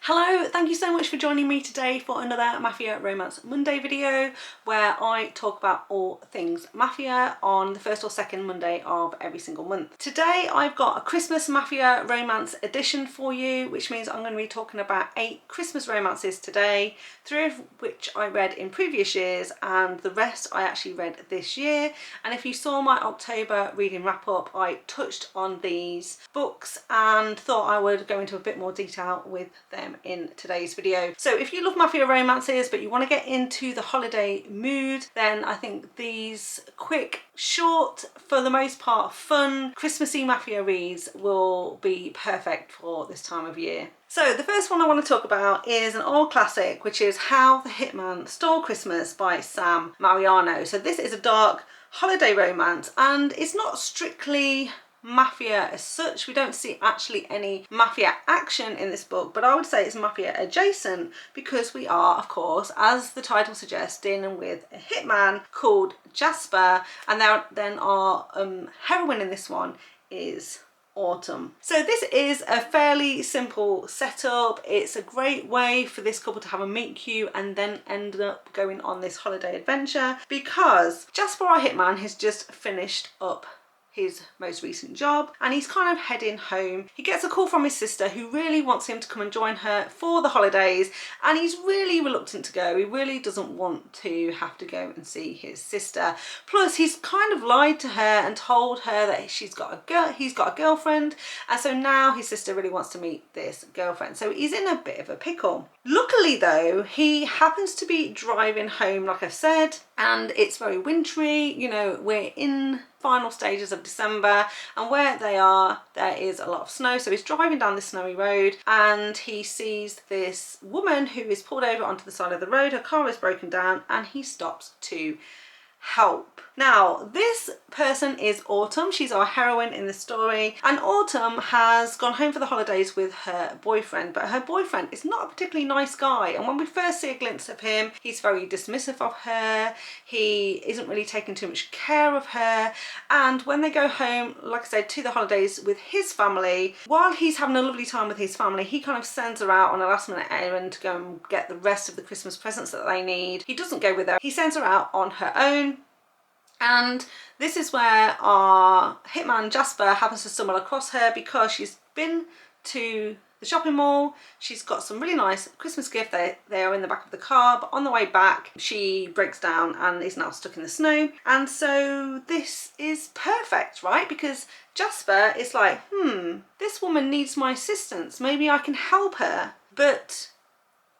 Hello, thank you so much for joining me today for another Mafia Romance Monday video where I talk about all things Mafia on the first or second Monday of every single month. Today I've got a Christmas Mafia Romance edition for you, which means I'm going to be talking about 8 Christmas romances today, 3 of which I read in previous years and the rest I actually read this year. And if you saw my October reading wrap up, I touched on these books and thought I would go into a bit more detail with them in today's video. So if you love Mafia romances but you want to get into the holiday mood, then I think these quick, short, for the most part fun, Christmassy Mafia reads will be perfect for this time of year. So the first one I want to talk about is an old classic, which is How the Hitman Stole Christmas by Sam Mariano. So this is a dark holiday romance and it's not strictly Mafia as such. We don't see actually any Mafia action in this book, but I would say it's Mafia adjacent because we are, of course, as the title suggests, dealing with a hitman called Jasper, and then our heroine in this one is Autumn. So this is a fairly simple setup. It's a great way for this couple to have a meet cute and then end up going on this holiday adventure, because Jasper, our hitman, has just finished up his most recent job and he's kind of heading home. He gets a call from his sister who really wants him to come and join her for the holidays, and he's really reluctant to go. He really doesn't want to have to go and see his sister. Plus he's kind of lied to her and told her that he's got a girlfriend, and so now his sister really wants to meet this girlfriend. So he's in a bit of a pickle. Luckily though, he happens to be driving home, like I've said, and it's very wintry. You know, we're in final stages of December, and where they are there is a lot of snow. So he's driving down this snowy road and he sees this woman who is pulled over onto the side of the road. Her car is broken down and he stops to help. Now this person is Autumn. She's our heroine in the story, and Autumn has gone home for the holidays with her boyfriend, but her boyfriend is not a particularly nice guy, and when we first see a glimpse of him, he's very dismissive of her. He isn't really taking too much care of her, and when they go home, like I said, to the holidays with his family, while he's having a lovely time with his family, he kind of sends her out on a last minute errand to go and get the rest of the Christmas presents that they need. He doesn't go with her. He sends her out on her own. And this is where our hitman Jasper happens to stumble across her because she's been to the shopping mall. She's got some really nice Christmas gift. They are in the back of the car, but on the way back she breaks down and is now stuck in the snow. And so this is perfect, right? Because Jasper is like, this woman needs my assistance. Maybe I can help her, but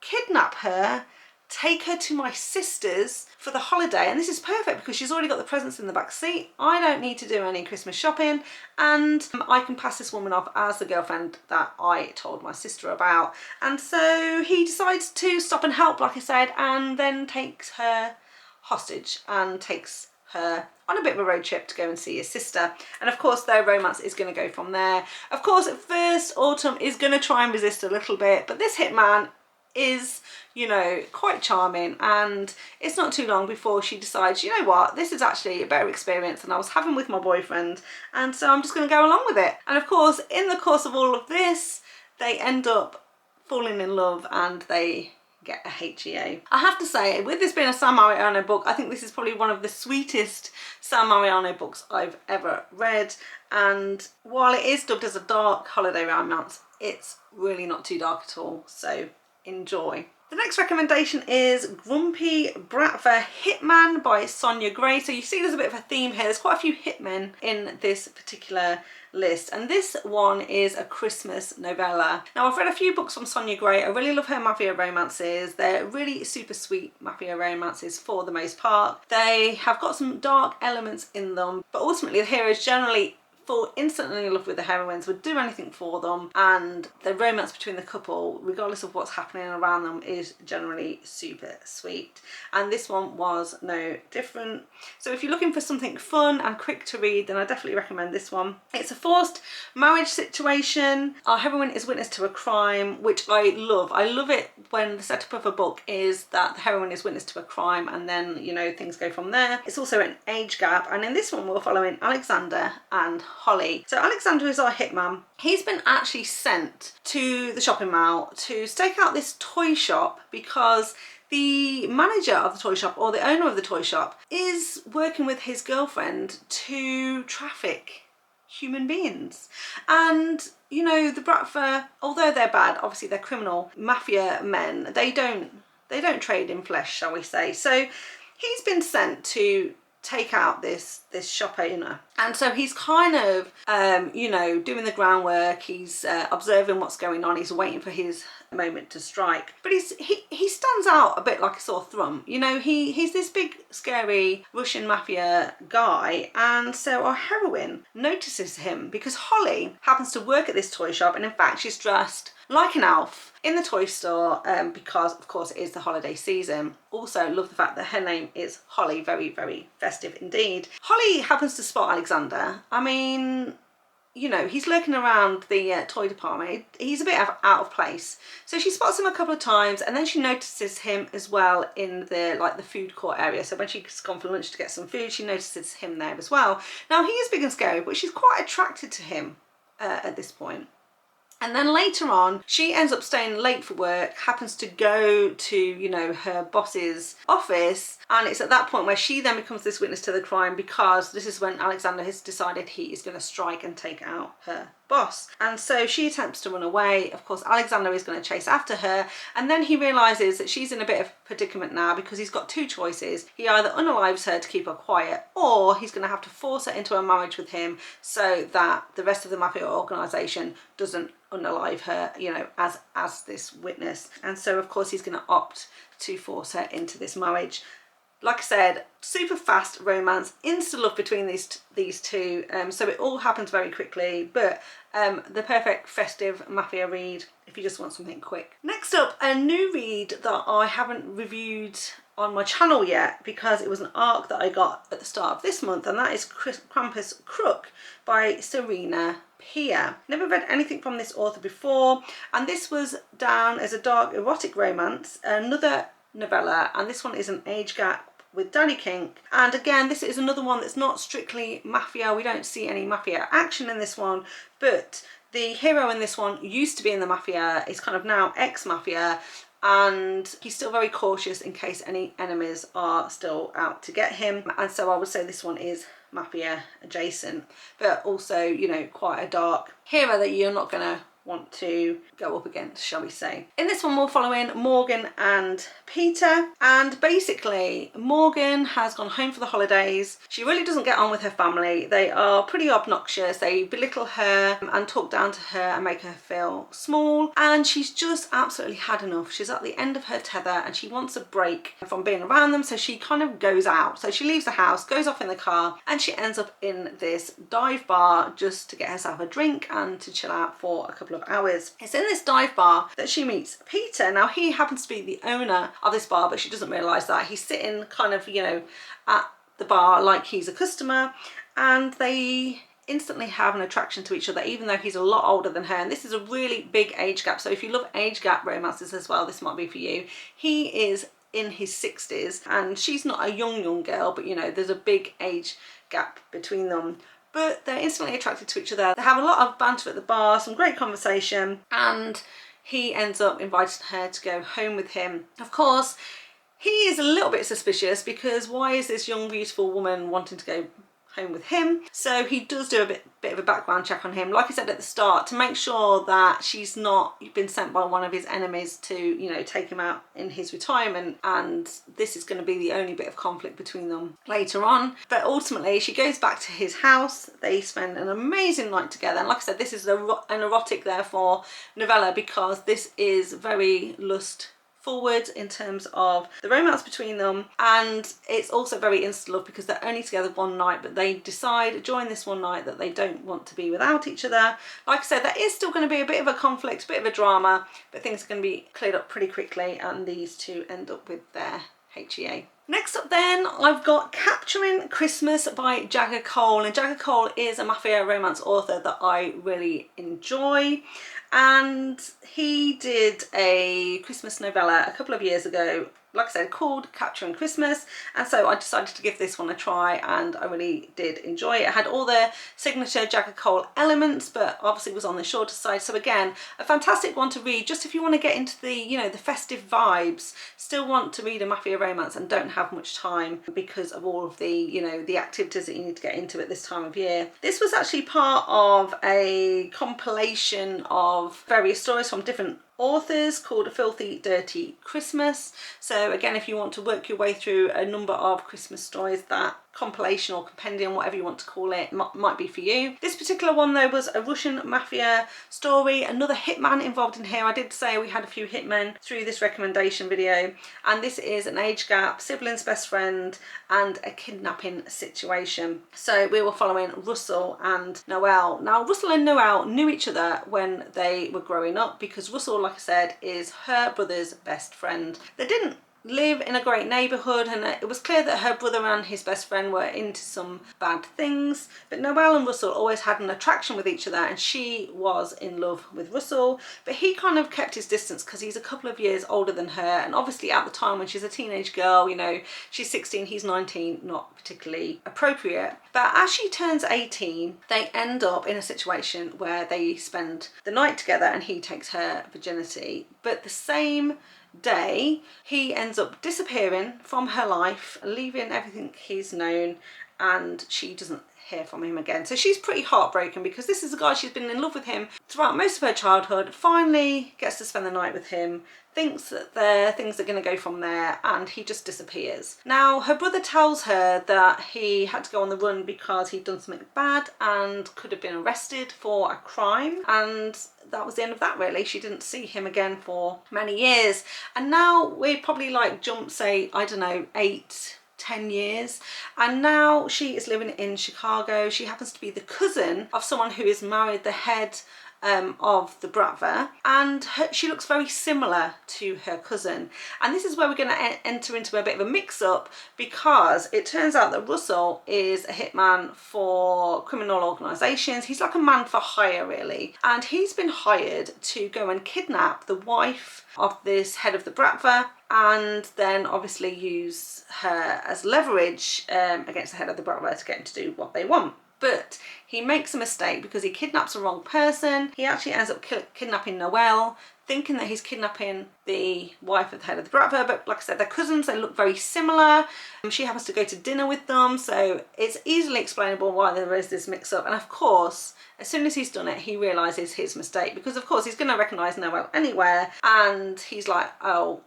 kidnap her, take her to my sister's for the holiday. And this is perfect because she's already got the presents in the back seat. I don't need to do any Christmas shopping, and I can pass this woman off as the girlfriend that I told my sister about. And so he decides to stop and help, like I said, and then takes her hostage and takes her on a bit of a road trip to go and see his sister. And of course their romance is going to go from there. Of course at first Autumn is going to try and resist a little bit, but this hitman is, you know, quite charming, and it's not too long before she decides, you know what, this is actually a better experience than I was having with my boyfriend, and so I'm just going to go along with it. And of course in the course of all of this they end up falling in love and they get a HEA. I have to say, with this being a Sam Mariano book, I think this is probably one of the sweetest Sam Mariano books I've ever read, and while it is dubbed as a dark holiday romance, it's really not too dark at all, so enjoy. The next recommendation is Grumpy Bratva Hitman by Sonja Gray. So you see there's a bit of a theme here. There's quite a few hitmen in this particular list, and this one is a Christmas novella. Now I've read a few books from Sonja Gray. I really love her Mafia romances. They're really super sweet Mafia romances for the most part. They have got some dark elements in them, but ultimately the heroes generally fall instantly in love with the heroines, would do anything for them, and the romance between the couple, regardless of what's happening around them, is generally super sweet, and this one was no different. So if you're looking for something fun and quick to read, then I definitely recommend this one. It's a forced marriage situation. Our heroine is witness to a crime, which I love. I love it when the setup of a book is that the heroine is witness to a crime and then, you know, things go from there. It's also an age gap, and in this one we're following Alexander and Holly. So Alexander is our hitman. He's been actually sent to the shopping mall to stake out this toy shop because the manager of the toy shop, or the owner of the toy shop, is working with his girlfriend to traffic human beings. And you know, the Bratva, although they're bad, obviously they're criminal mafia men, they don't trade in flesh, shall we say. So he's been sent to take out this shop owner, and so he's kind of you know, doing the groundwork. He's observing what's going on. He's waiting for his moment to strike, but he stands out a bit like a sore thumb. You know, he's this big scary Russian mafia guy, and so our heroine notices him because Holly happens to work at this toy shop, and in fact she's dressed like an elf in the toy store because of course it is the holiday season. Also love the fact that her name is Holly, very, very festive indeed. Holly happens to spot Alexander. I mean, you know, he's lurking around the toy department. He's a bit out of place. So she spots him a couple of times, and then she notices him as well in the the food court area. So when she's gone for lunch to get some food, she notices him there as well. Now he is big and scary, but she's quite attracted to him at this point. And then later on, she ends up staying late for work, happens to go to, you know, her boss's office. And it's at that point where she then becomes this witness to the crime, because this is when Alexander has decided he is going to strike and take out her boss. And so she attempts to run away. Of course, Alexander is going to chase after her. And then he realizes that she's in a bit of a predicament now, because he's got two choices. He either unalives her to keep her quiet, or he's going to have to force her into a marriage with him so that the rest of the mafia organization doesn't unalive her, you know, as this witness. And so of course he's going to opt to force her into this marriage. Like I said, super fast romance, instant love between these two. So it all happens very quickly, but the perfect festive mafia read if you just want something quick. Next up, a new read that I haven't reviewed on my channel yet, because it was an arc that I got at the start of this month, and that is Krampus Kruk by Serena. Pier. Never read anything from this author before, and this was down as a dark erotic romance, another novella, and this one is an age gap with Danny Kink. And again, this is another one that's not strictly mafia. We don't see any mafia action in this one, but the hero in this one used to be in the mafia, is kind of now ex-mafia, and he's still very cautious in case any enemies are still out to get him. And so I would say this one is mafia adjacent, but also, you know, quite a dark hero that you're not gonna want to go up against, shall we say. In this one we're following Morgan and Peter, and basically Morgan has gone home for the holidays. She really doesn't get on with her family. They are pretty obnoxious. They belittle her and talk down to her and make her feel small, and she's just absolutely had enough. She's at the end of her tether and she wants a break from being around them, so she kind of goes out. So she leaves the house, goes off in the car, and she ends up in this dive bar just to get herself a drink and to chill out for a couple of hours. It's in this dive bar that she meets Peter. Now he happens to be the owner of this bar, but she doesn't realise that. He's sitting kind of, you know, at the bar like he's a customer, and they instantly have an attraction to each other, even though he's a lot older than her. And this is a really big age gap, so if you love age gap romances as well, this might be for you. He is in his 60s and she's not a young girl, but you know, there's a big age gap between them. But they're instantly attracted to each other. They have a lot of banter at the bar, some great conversation, and he ends up inviting her to go home with him. Of course, he is a little bit suspicious, because why is this young, beautiful woman wanting to go home with him? So he does do a bit of a background check on him, like I said at the start, to make sure that she's not been sent by one of his enemies to, you know, take him out in his retirement, and this is going to be the only bit of conflict between them later on. But ultimately she goes back to his house. They spend an amazing night together, and like I said, this is an erotic, therefore, novella, because this is very lust forward in terms of the romance between them, and it's also very instant love because they're only together one night, but they decide during this one night that they don't want to be without each other. Like I said, there is still going to be a bit of a conflict, a bit of a drama, but things are going to be cleared up pretty quickly, and these two end up with their HEA. Next up then, I've got Capturing Christmas by Jagger, and Jagger is a mafia romance author that I really enjoy, and he did a Christmas novella a couple of years ago, like I said, called Capturing Christmas, and so I decided to give this one a try, and I really did enjoy it. It had all the signature Jagger elements, but obviously was on the shorter side. So again, a fantastic one to read just if you want to get into the, you know, the festive vibes, still want to read a Mafia romance and don't have much time because of all of the, you know, the activities that you need to get into at this time of year. This was actually part of a compilation of various stories from different authors called A Filthy Dirty Christmas. So again, if you want to work your way through a number of Christmas stories, that compilation or compendium, whatever you want to call it, might be for you. This particular one though was a Russian mafia story, another hitman involved in here. I did say we had a few hitmen through this recommendation video, and this is an age gap, siblings, best friend, and a kidnapping situation. So we were following Russell and Noel. Now Russell and Noel knew each other when they were growing up because Russell, like I said, is her brother's best friend. They didn't live in a great neighbourhood, and it was clear that her brother and his best friend were into some bad things, but Noel and Russell always had an attraction with each other, and she was in love with Russell, but he kind of kept his distance because he's a couple of years older than her, and obviously at the time when she's a teenage girl, you know, she's 16, he's 19, not particularly appropriate. But as she turns 18, they end up in a situation where they spend the night together and he takes her virginity, but the same day he ends up disappearing from her life, leaving everything he's known, and she doesn't hear from him again. So she's pretty heartbroken because this is a guy, she's been in love with him throughout most of her childhood, finally gets to spend the night with him, thinks that things are going to go from there, and he just disappears. Now her brother tells her that he had to go on the run because he'd done something bad and could have been arrested for a crime, and that was the end of that really. She didn't see him again for many years, and now we're probably like jump, say, I don't know, 8-10 years, and now she is living in Chicago. She happens to be the cousin of someone who is married the head of the Bratva, and she looks very similar to her cousin. And this is where we're going to enter into a bit of a mix-up, because it turns out that Russell is a hitman for criminal organisations. He's like a man for hire really, and he's been hired to go and kidnap the wife of this head of the Bratva, and then obviously use her as leverage against the head of the Bratva to get him to do what they want. But he makes a mistake because he kidnaps the wrong person. He actually ends up kidnapping Noel, thinking that he's kidnapping the wife of the head of the Bratva, but like I said, they're cousins, they look very similar. She happens to go to dinner with them, so it's easily explainable why there is this mix-up. And of course, as soon as he's done it, he realises his mistake, because of course he's going to recognise Noel anywhere, and he's like, oh,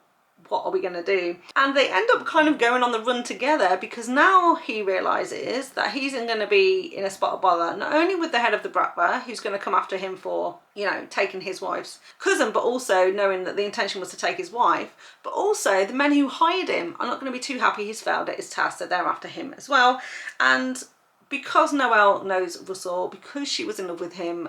what are we going to do? And they end up kind of going on the run together, because now he realises that he's going to be in a spot of bother, not only with the head of the Bratva, who's going to come after him for, you know, taking his wife's cousin, but also knowing that the intention was to take his wife, but also the men who hired him are not going to be too happy he's failed at his task, so they're after him as well. And because Noel knows Russell, because she was in love with him,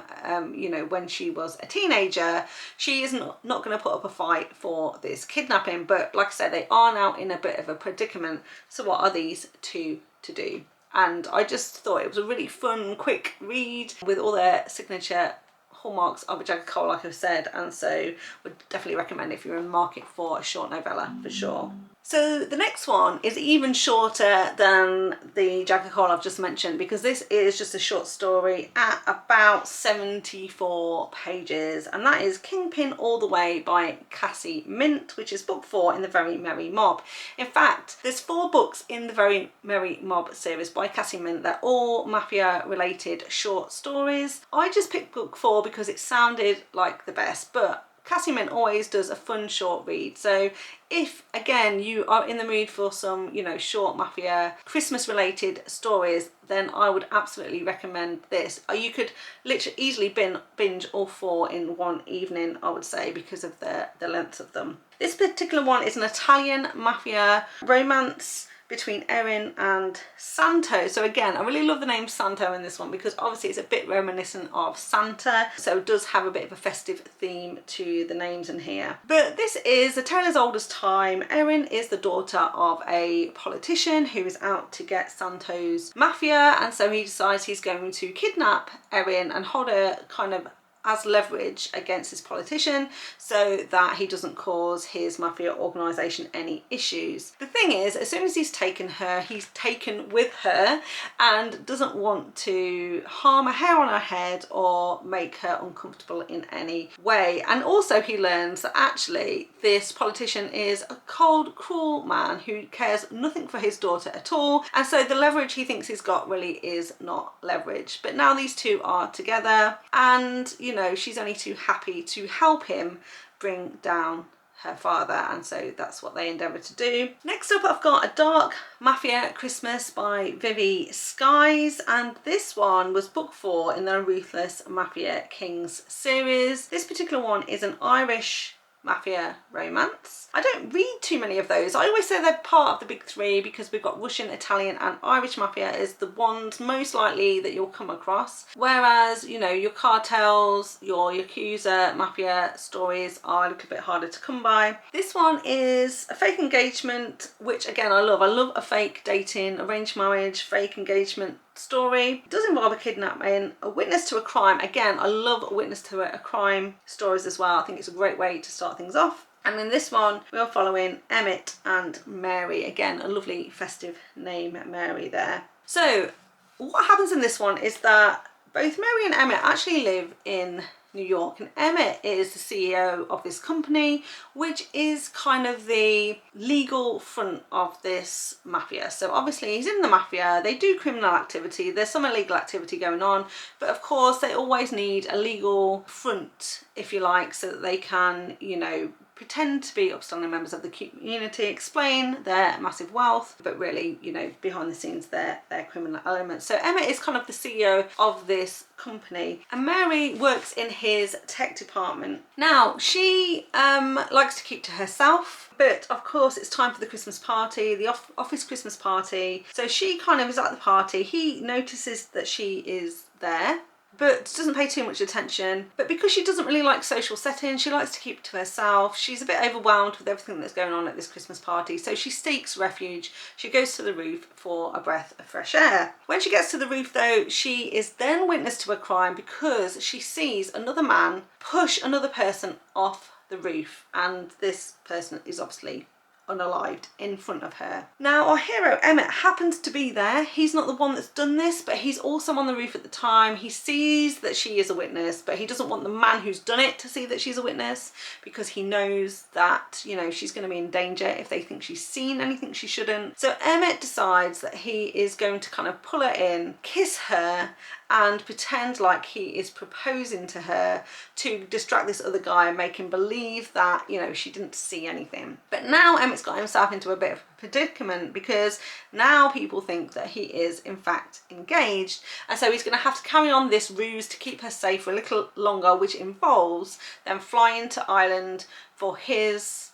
you know, when she was a teenager, she is not going to put up a fight for this kidnapping. But like I said, they are now in a bit of a predicament. So what are these two to do? And I just thought it was a really fun, quick read with all their signature hallmarks of a Jagger, like I've said, and so would definitely recommend if you're in the market for a short novella for sure. So the next one is even shorter than the Jagger I've just mentioned, because this is just a short story at about 74 pages, and that is Kingpin All the Way by Cassie Mint, which is book 4 in the Very Merry Mob. In fact, there's 4 books in the Very Merry Mob series by Cassie Mint. They're all mafia related short stories. I just picked book 4 because it sounded like the best, but Cassie Mint always does a fun short read. So if again you are in the mood for some, you know, short mafia Christmas related stories, then I would absolutely recommend this. You could literally easily binge all 4 in one evening, I would say, because of the length of them. This particular one is an Italian mafia romance between Erin and Santo. So again, I really love the name Santo in this one, because obviously it's a bit reminiscent of Santa, so it does have a bit of a festive theme to the names in here. But this is a tale as old as time. Erin is the daughter of a politician who is out to get Santo's mafia, and so he decides he's going to kidnap Erin and hold her kind of as leverage against this politician so that he doesn't cause his mafia organisation any issues. The thing is, as soon as he's taken her, he's taken with her and doesn't want to harm a hair on her head or make her uncomfortable in any way. And also he learns that actually this politician is a cold, cruel man who cares nothing for his daughter at all, and so the leverage he thinks he's got really is not leverage. But now these two are together, and you know, she's only too happy to help him bring down her father, and so that's what they endeavour to do. Next up, I've got A Dark Mafia Christmas by Vivy Skies, and this one was book 4 in the Ruthless Mafia Kings series. This particular one is an Irish mafia romance. I don't read too many of those. I always say they're part of the big 3 because we've got Russian, Italian and Irish mafia is the ones most likely that you'll come across, whereas, you know, your cartels, your Yakuza mafia stories are a little bit harder to come by. This one is a fake engagement, which again I love. I love a fake dating, arranged marriage, fake engagement story. It does involve a kidnapping, a witness to a crime. Again, I love a witness to a crime stories as well. I think it's a great way to start things off. And in this one, we are following Emmett and Mary. Again, a lovely festive name, Mary there. So what happens in this one is that both Mary and Emmett actually live in New York, and Emmett is the CEO of this company, which is kind of the legal front of this mafia. So obviously he's in the mafia, they do criminal activity, there's some illegal activity going on, but of course they always need a legal front, if you like, so that they can, you know, pretend to be upstanding members of the community, explain their massive wealth, but really, you know, behind the scenes their criminal elements. So Emmett is kind of the CEO of this company, and Mary works in his tech department. Now she likes to keep to herself, but of course it's time for the Christmas party, the office Christmas party. So she kind of is at the party. He notices that she is there, but doesn't pay too much attention. But because she doesn't really like social settings, she likes to keep it to herself. She's a bit overwhelmed with everything that's going on at this Christmas party, so she seeks refuge. She goes to the roof for a breath of fresh air. When she gets to the roof though, she is then witness to a crime because she sees another man push another person off the roof, and this person is obviously unalived in front of her. Now our hero Emmett happens to be there. He's not the one that's done this, but he's also on the roof at the time. He sees that she is a witness, but he doesn't want the man who's done it to see that she's a witness, because he knows that, you know, she's going to be in danger if they think she's seen anything she shouldn't. So Emmett decides that he is going to kind of pull her in, kiss her, and pretend like he is proposing to her to distract this other guy and make him believe that, you know, she didn't see anything. But now Emmett's got himself into a bit of a predicament, because now people think that he is in fact engaged, and so he's going to have to carry on this ruse to keep her safe for a little longer, which involves them flying to Ireland for his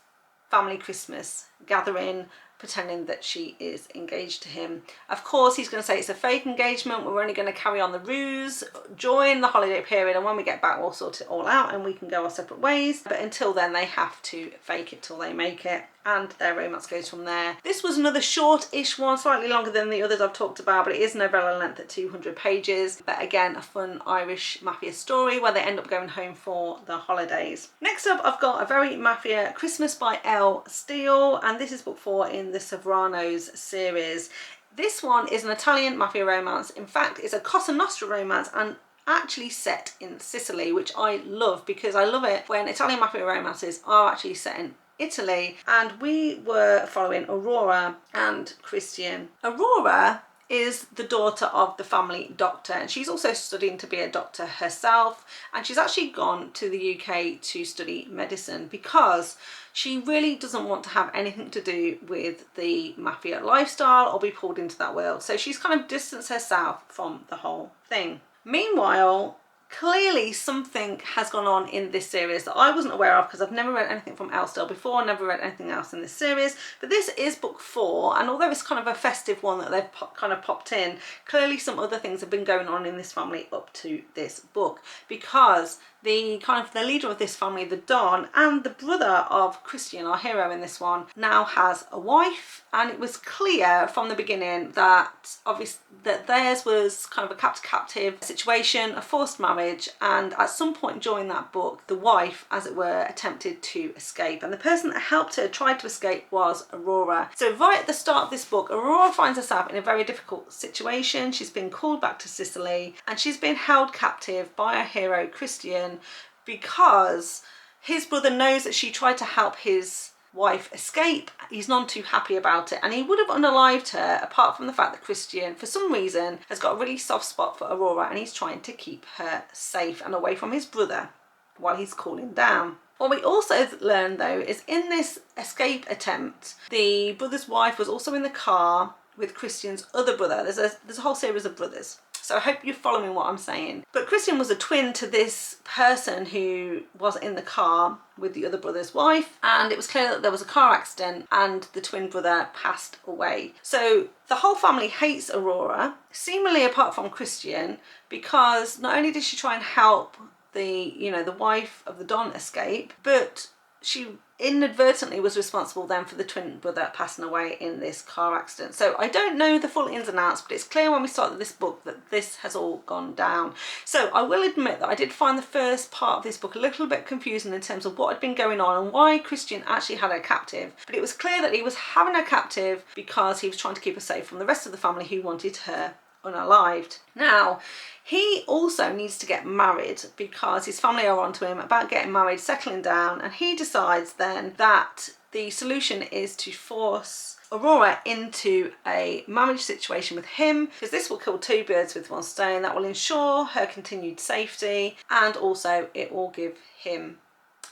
family Christmas gathering, pretending that she is engaged to him. Of course he's going to say it's a fake engagement, we're only going to carry on the ruse during the holiday period, and when we get back we'll sort it all out and we can go our separate ways. But until then they have to fake it till they make it, and their romance goes from there. This was another short-ish one, slightly longer than the others I've talked about, but it is novella length at 200 pages. But again, a fun Irish mafia story where they end up going home for the holidays. Next up, I've got A Very Mafia Christmas by Steele, and this is book 4 in the Sopranos series. This one is an Italian mafia romance. In fact, it's a Cosa Nostra romance, and actually set in Sicily, which I love, because I love it when Italian mafia romances are actually set in Italy. And we were following Aurora and Christian. Aurora is the daughter of the family doctor, and she's also studying to be a doctor herself, and she's actually gone to the UK to study medicine because she really doesn't want to have anything to do with the mafia lifestyle or be pulled into that world. So she's kind of distanced herself from the whole thing. Meanwhile, clearly something has gone on in this series that I wasn't aware of, because I've never read anything from Steele before, never read anything else in this series. But this is book 4, and although it's kind of a festive one that they've kind of popped in, clearly some other things have been going on in this family up to this book, because the leader of this family, the Don, and the brother of Christian, our hero in this one, now has a wife. And it was clear from the beginning that obviously that theirs was kind of a captive situation, a forced marriage, marriage, and at some point during that book the wife, as it were, attempted to escape, and the person that helped her try to escape was Aurora. So right at the start of this book, Aurora finds herself in a very difficult situation. She's been called back to Sicily and she's been held captive by our hero Christian because his brother knows that she tried to help his wife escape. He's none too happy about it, and he would have unalived her apart from the fact that Christian for some reason has got a really soft spot for Aurora and he's trying to keep her safe and away from his brother while he's cooling down. What we also learn though is in this escape attempt, the brother's wife was also in the car with Christian's other brother. There's a whole series of brothers, so I hope you're following what I'm saying. But Christian was a twin to this person who was in the car with the other brother's wife, and it was clear that there was a car accident and the twin brother passed away. So the whole family hates Aurora, seemingly apart from Christian, because not only did she try and help the wife of the Don escape, but she inadvertently was responsible then for the twin brother passing away in this car accident. So I don't know the full ins and outs, but it's clear when we started this book that this has all gone down. So I will admit that I did find the first part of this book a little bit confusing in terms of what had been going on and why Christian actually had her captive, but it was clear that he was having her captive because he was trying to keep her safe from the rest of the family who wanted her unalived. Now, he also needs to get married because his family are onto him about getting married, settling down, and he decides then that the solution is to force Aurora into a marriage situation with him, because this will kill two birds with one stone. That will ensure her continued safety, and also it will give him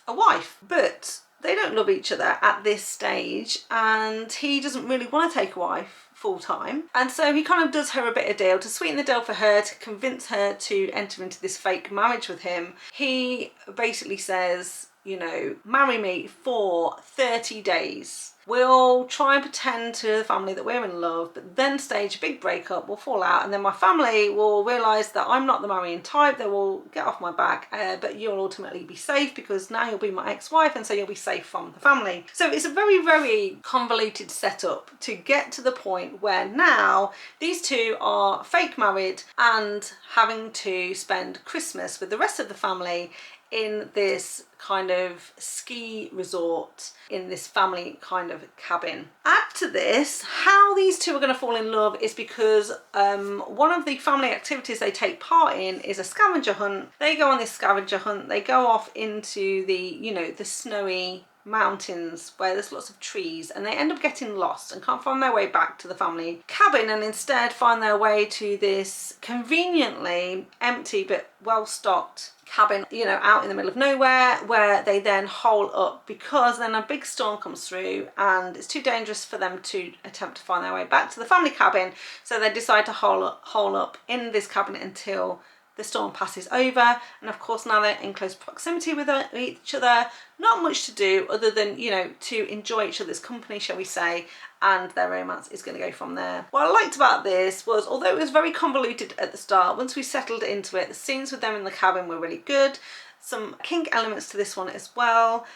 a wife. But they don't love each other at this stage, and he doesn't really want to take a wife full time, and so he kind of does her a bit of deal to sweeten the deal for her, to convince her to enter into this fake marriage with him. He basically says, you know, marry me for 30 days. We'll try and pretend to the family that we're in love, but then stage a big breakup, we'll fall out, and then my family will realise that I'm not the marrying type. They will get off my back, but you'll ultimately be safe because now you'll be my ex-wife, and so you'll be safe from the family. So it's a very, very convoluted setup to get to the point where now these two are fake married and having to spend Christmas with the rest of the family in this kind of ski resort, in this family kind of cabin. Add to this, how these two are going to fall in love is because one of the family activities they take part in is a scavenger hunt. They go on this scavenger hunt, they go off into the snowy mountains where there's lots of trees, and they end up getting lost and can't find their way back to the family cabin, and instead find their way to this conveniently empty but well-stocked cabin, out in the middle of nowhere, where they then hole up because then a big storm comes through and it's too dangerous for them to attempt to find their way back to the family cabin. So they decide to hole up in this cabin until the storm passes over, and of course now they're in close proximity with each other, not much to do other than to enjoy each other's company, shall we say, and their romance is going to go from there. What I liked about this was, although it was very convoluted at the start, once we settled into it, the scenes with them in the cabin were really good. Some kink elements to this one as well,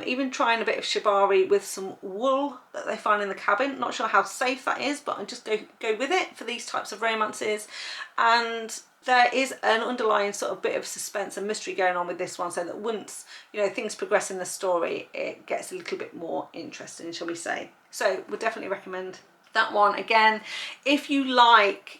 even trying a bit of shibari with some wool that they find in the cabin. Not sure how safe that is, but I just go with it for these types of romances. And there is an underlying sort of bit of suspense and mystery going on with this one, so that once things progress in the story, it gets a little bit more interesting, shall we say. So would definitely recommend that one. Again, if you like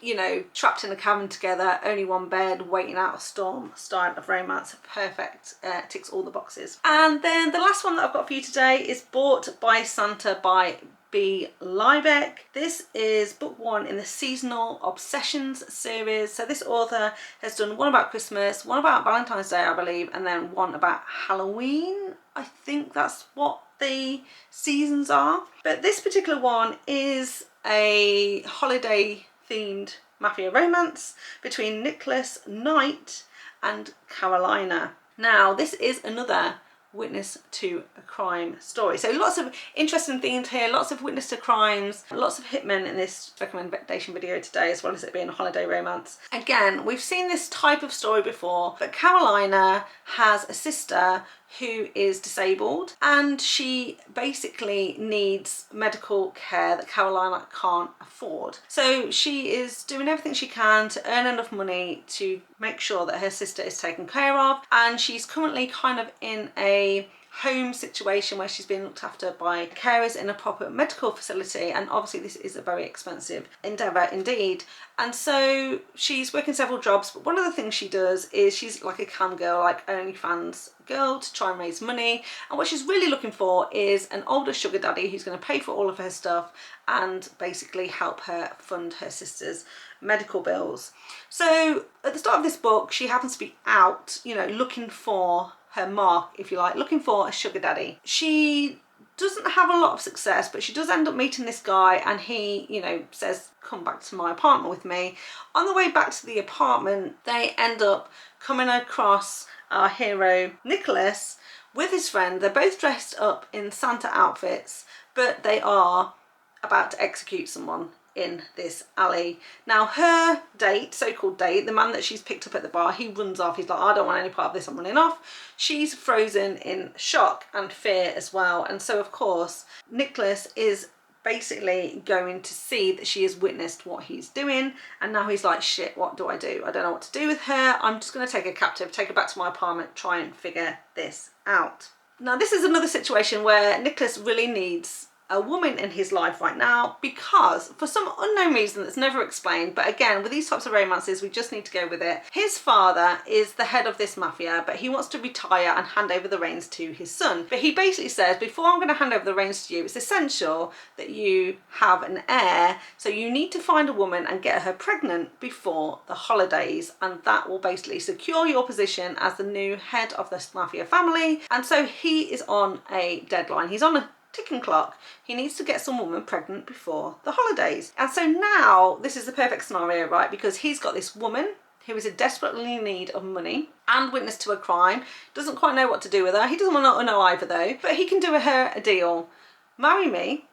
trapped in a cabin together, only one bed, waiting out a storm style of romance, perfect, ticks all the boxes. And then the last one that I've got for you today is Bought by Santa by Lybaek. This is book one in the Seasonal Obsessions series. So this author has done one about Christmas, one about Valentine's Day, I believe, and then one about Halloween. I think that's what the seasons are. But this particular one is a holiday themed mafia romance between Nicholas Knight and Carolina. Now this is another witness to a crime story, so lots of interesting themes here, lots of witness to crimes, lots of hitmen in this recommendation video today, as well as it being a holiday romance. Again, we've seen this type of story before, but Carolina has a sister who is disabled, and she basically needs medical care that Carolina can't afford. So she is doing everything she can to earn enough money to make sure that her sister is taken care of, and she's currently kind of in a home situation where she's being looked after by carers in a proper medical facility, and obviously this is a very expensive endeavour indeed. And so she's working several jobs, but one of the things she does is she's like a cam girl, like OnlyFans girl, to try and raise money. And what she's really looking for is an older sugar daddy who's going to pay for all of her stuff and basically help her fund her sister's medical bills. So at the start of this book, she happens to be out, you know, looking for her mark, if you like, looking for a sugar daddy. She doesn't have a lot of success, but she does end up meeting this guy, and he, you know, says, come back to my apartment with me. On the way back to the apartment, they end up coming across our hero Nicholas with his friend. They're both dressed up in Santa outfits, but they are about to execute someone in this alley. Now her date, so-called date, the man that she's picked up at the bar, he runs off. He's like, I don't want any part of this, I'm running off. She's frozen in shock and fear as well. And so of course Nicholas is basically going to see that she has witnessed what he's doing, and now he's like, shit, what do? I don't know what to do with her. I'm just going to take her captive, take her back to my apartment, try and figure this out. Now this is another situation where Nicholas really needs a woman in his life right now, because for some unknown reason that's never explained, but again, with these types of romances, we just need to go with it. His father is the head of this mafia, but he wants to retire and hand over the reins to his son. But he basically says, before I'm going to hand over the reins to you, it's essential that you have an heir, so you need to find a woman and get her pregnant before the holidays, and that will basically secure your position as the new head of this mafia family. And so he is on a deadline. He's on a ticking clock. He needs to get some woman pregnant before the holidays. And so now this is the perfect scenario, right? Because he's got this woman who is in desperately need of money and witness to a crime, doesn't quite know what to do with her. He doesn't want to know either though, but he can do her a deal. Marry me,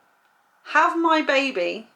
have my baby.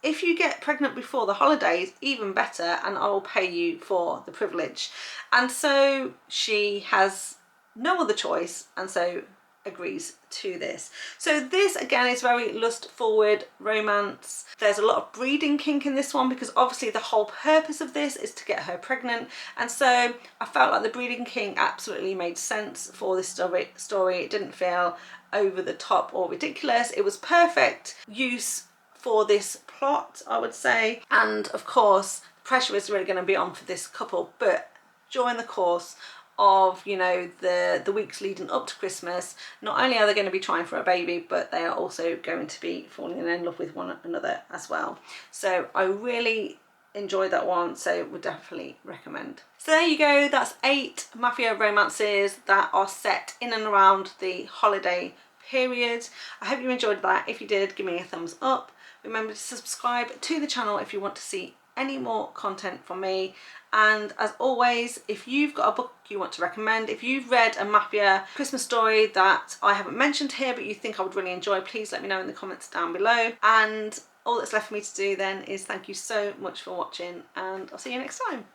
If you get pregnant before the holidays, even better, and I will pay you for the privilege. And so she has no other choice, and so agrees to this. So this again is very lust forward romance. There's a lot of breeding kink in this one, because obviously the whole purpose of this is to get her pregnant, and so I felt like the breeding kink absolutely made sense for this story. It didn't feel over the top or ridiculous. It was perfect use for this plot, I would say. And of course the pressure is really going to be on for this couple, but during the course of, you know, the weeks leading up to Christmas, not only are they going to be trying for a baby, but they are also going to be falling in love with one another as well. So I really enjoyed that one, so would definitely recommend. So there you go, that's 8 mafia romances that are set in and around the holiday period. I hope you enjoyed that. If you did, give me a thumbs up. Remember to subscribe to the channel if you want to see any more content from me. And as always, if you've got a book you want to recommend, if you've read a mafia Christmas story that I haven't mentioned here but you think I would really enjoy, please let me know in the comments down below. And all that's left for me to do then is thank you so much for watching, and I'll see you next time.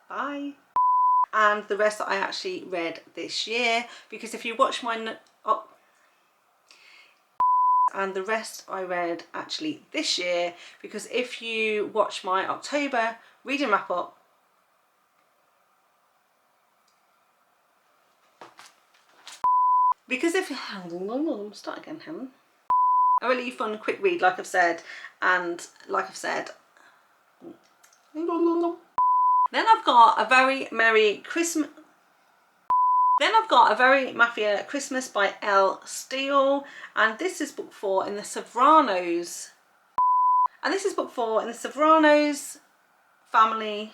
Bye. And the rest that I actually read this year, because if you watch my and the rest I read actually this year, because if you watch my October reading wrap up, because if start again, Helen. A really fun quick read, like I've said, and like I've said, then I've got a very merry Christmas. Then I've got A Very Mafia Christmas by Steele, and this is book 4 in the Sopranos. And this is book 4 in the Sopranos family